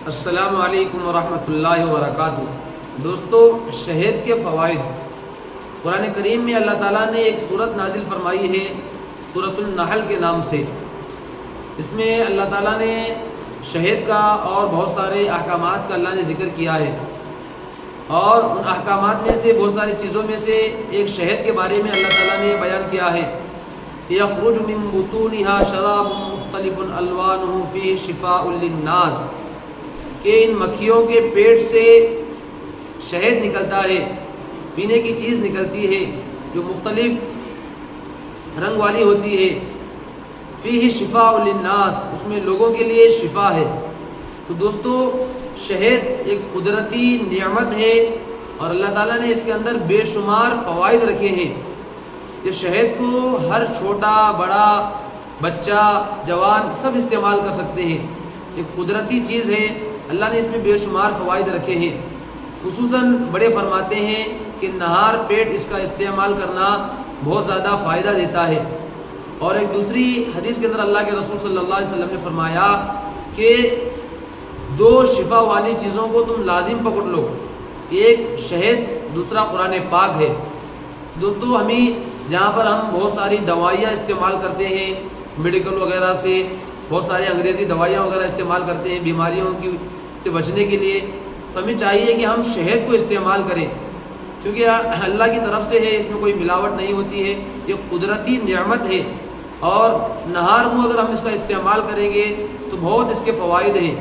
السلام علیکم ورحمۃ اللہ وبرکاتہ۔ دوستو، شہد کے فوائد قرآن کریم میں اللہ تعالیٰ نے ایک سورت نازل فرمائی ہے سورۃ النحل کے نام سے۔ اس میں اللہ تعالیٰ نے شہد کا اور بہت سارے احکامات کا اللہ نے ذکر کیا ہے، اور ان احکامات میں سے بہت ساری چیزوں میں سے ایک شہد کے بارے میں اللہ تعالیٰ نے بیان کیا ہے، یخرج من بطونها شراب مختلف الوانہ فیہ شفاء للناس، کہ ان مکھیوں کے پیٹ سے شہد نکلتا ہے، پینے کی چیز نکلتی ہے جو مختلف رنگ والی ہوتی ہے، فیہ شفاء للناس، اس میں لوگوں کے لیے شفا ہے۔ تو دوستو، شہد ایک قدرتی نعمت ہے اور اللہ تعالیٰ نے اس کے اندر بے شمار فوائد رکھے ہیں۔ یہ شہد کو ہر چھوٹا بڑا بچہ جوان سب استعمال کر سکتے ہیں، ایک قدرتی چیز ہے، اللہ نے اس میں بے شمار فوائد رکھے ہیں۔ خصوصاً بڑے فرماتے ہیں کہ نہار پیٹ اس کا استعمال کرنا بہت زیادہ فائدہ دیتا ہے۔ اور ایک دوسری حدیث کے اندر اللہ کے رسول صلی اللہ علیہ وسلم نے فرمایا کہ دو شفا والی چیزوں کو تم لازم پکڑ لو، ایک شہد، دوسرا قرآن پاک ہے۔ دوستو، ہمیں جہاں پر ہم بہت ساری دوائیاں استعمال کرتے ہیں میڈیکل وغیرہ سے، بہت ساری انگریزی دوائیاں وغیرہ استعمال کرتے ہیں بیماریوں کی سے بچنے کے لیے، تو ہمیں چاہیے کہ ہم شہد کو استعمال کریں، کیونکہ اللہ کی طرف سے ہے، اس میں کوئی ملاوٹ نہیں ہوتی ہے، یہ قدرتی نعمت ہے، اور نہار منہ اگر ہم اس کا استعمال کریں گے تو بہت اس کے فوائد ہیں۔